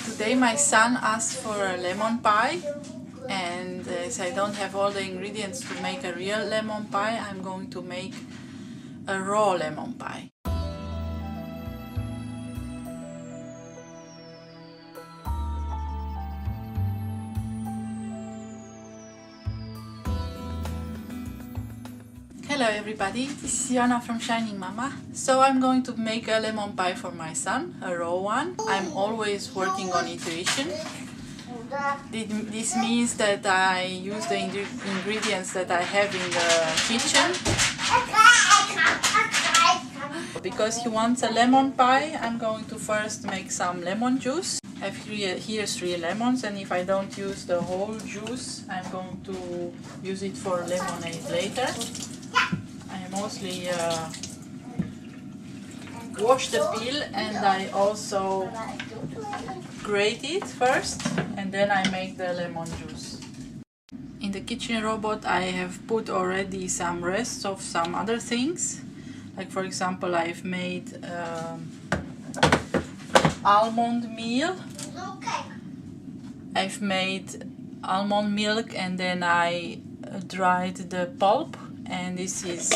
Today my son asked for a lemon pie, and as I don't have all the ingredients to make a real lemon pie, I'm going to make a raw lemon pie. Hello everybody, this is Jana from Shining Mama. So I'm going to make a lemon pie for my son, a raw one. I'm always working on intuition. This means that I use the ingredients that I have in the kitchen. Because he wants a lemon pie, I'm going to first make some lemon juice. I have here 3 lemons, and if I don't use the whole juice, I'm going to use it for lemonade later. I mostly wash the peel, and I also grate it first, and then I make the lemon juice. In the kitchen robot I have put already some rests of some other things, like for example I've made almond meal. I've made almond milk, and then I dried the pulp, and this is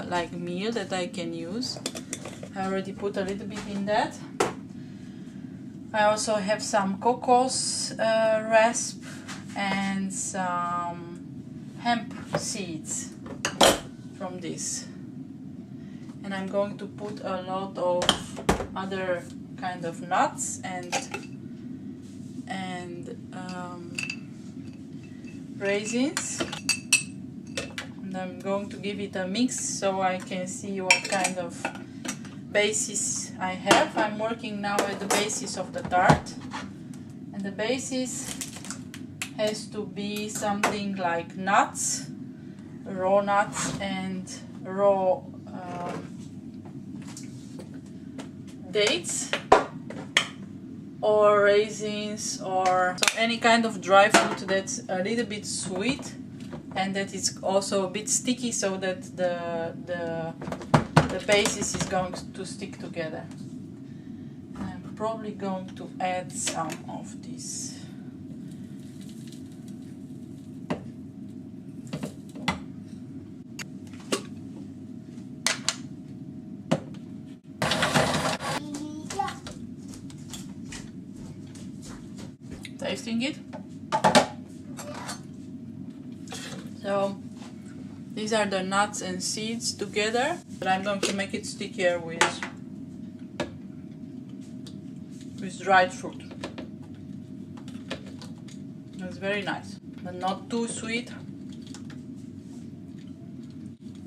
like meal that I can use. I already put a little bit in that. I also have some cocos rasp and some hemp seeds from this. And I'm going to put a lot of other kind of nuts and raisins. And I'm going to give it a mix so I can see what kind of basis I have. I'm working now at the basis of the tart, and the basis has to be something like nuts, raw nuts, and raw dates or raisins, or so any kind of dry fruit that's a little bit sweet and that is also a bit sticky, so that the basis is going to stick together. I'm probably going to add some of this. Tasting it. So these are the nuts and seeds together, but I'm going to make it stickier with dried fruit. It's very nice, but not too sweet.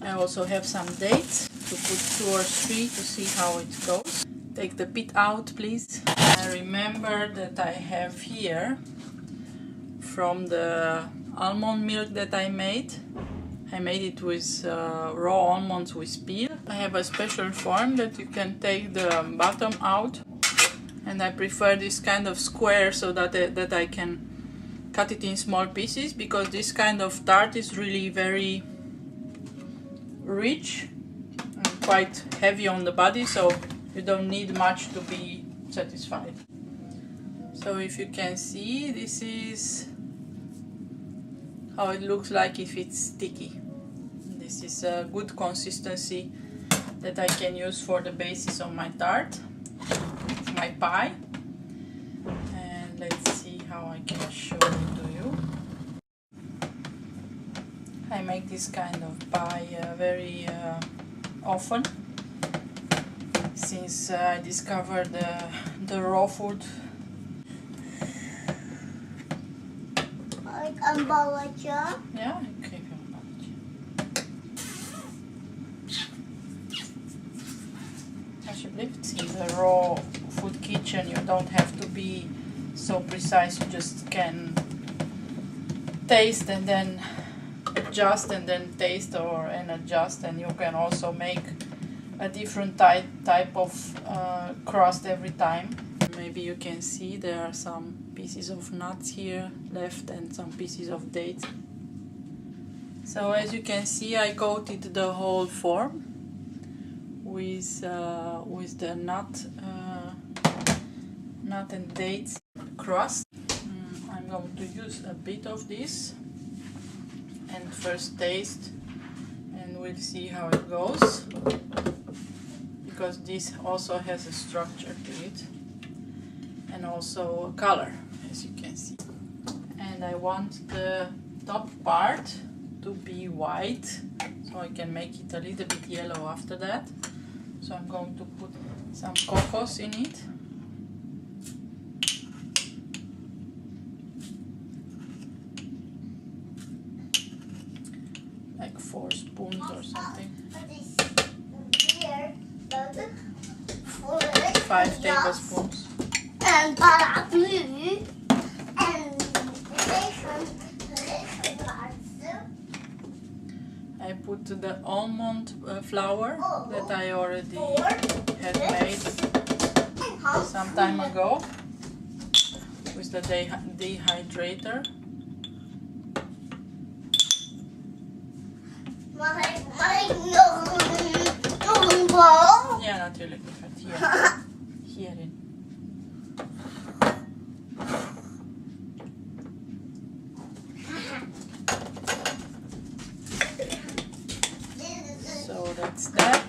I also have some dates to put 2 or 3 to see how it goes. Take the pit out, please. I remember that I have here from the almond milk that I made. I made it with raw almonds with peel. I have a special form that you can take the bottom out, and I prefer this kind of square so that I can cut it in small pieces, because this kind of tart is really very rich and quite heavy on the body, so you don't need much to be satisfied. So if you can see, this is how it looks like if it's sticky. This is a good consistency that I can use for the basis of my tart, my pie. And let's see how I can show it to you. I make this kind of pie very often, since I discovered the raw food. Like umbrella. Yeah, okay. In the raw food kitchen you don't have to be so precise, you just can taste and then adjust, and then taste and adjust, and you can also make a different type of crust every time. Maybe you can see there are some pieces of nuts here left and some pieces of dates. So as you can see, I coated the whole form with the nut and dates crust. I'm going to use a bit of this and first taste, and we'll see how it goes, because this also has a structure to it and also a color, as you can see. And I want the top part to be white, so I can make it a little bit yellow after that. So I'm going to put some cocos in it. Like 4 spoons or something. 5 tablespoons. En paraplu. En I put the almond flour that I already had made some time ago with the dehydrator. Mag ik nog een bal? Ja, natuurlijk. Hier. Hierin. So that's that.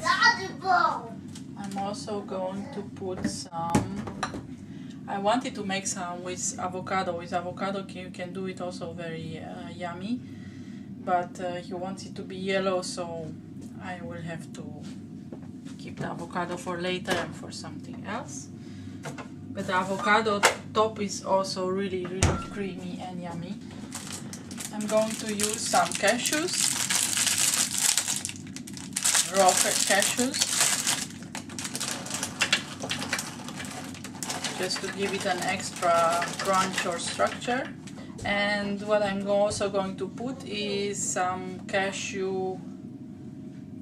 I'm also going to put some. I wanted to make some with avocado. With avocado, you can do it also very yummy. But he wants it to be yellow, so I will have to keep the avocado for later and for something else. But the avocado top is also really, really creamy and yummy. I'm going to use some cashews, raw cashews, just to give it an extra crunch or structure. And what I'm also going to put is some cashew,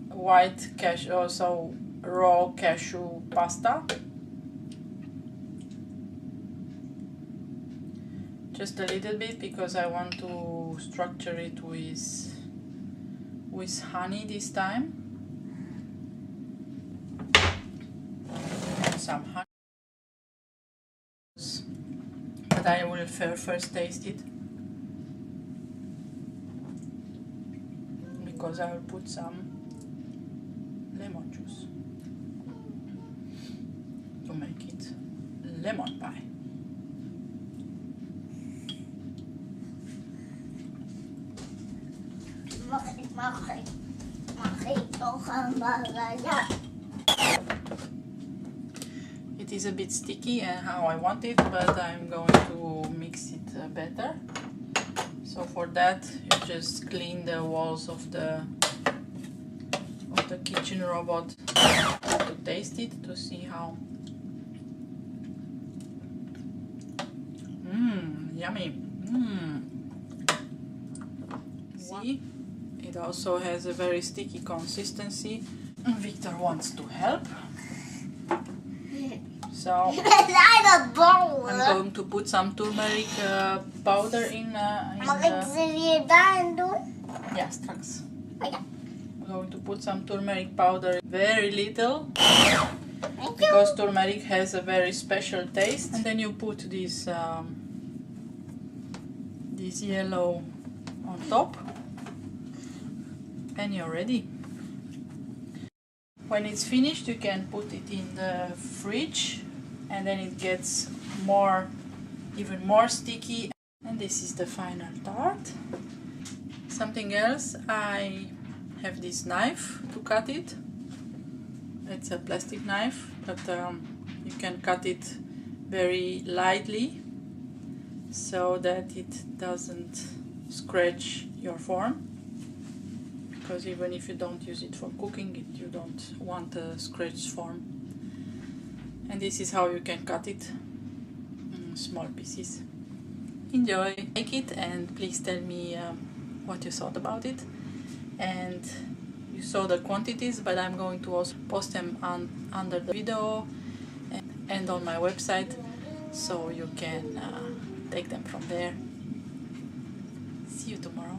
white cashew, also raw cashew pasta. Just a little bit, because I want to structure it with honey this time. And some honey. But I will first taste it, because I will put some lemon juice to make it lemon pie. Mag ik nog een bal? It is a bit sticky and how I want it, but I'm going to mix it better. So for that, you just clean the walls of the kitchen robot to taste it, to see how. Yummy. See, it also has a very sticky consistency. Victor wants to help. So I'm going to put some turmeric powder in Mag ik ze weer daarin doen? Ja, straks. Oh ja. I'm going to put some turmeric powder, very little, because turmeric has a very special taste. And then you put this yellow on top, and you're ready. When it's finished, you can put it in the fridge, and then it gets even more sticky. And this is the final tart. Something else, I have this knife to cut it. It's a plastic knife, but you can cut it very lightly so that it doesn't scratch your form. Because even if you don't use it for cooking, you don't want a scratched form. And this is how you can cut it in small pieces. Enjoy, make it, and please tell me what you thought about it. And you saw the quantities, but I'm going to also post them under the video and on my website, so you can take them from there. See you tomorrow.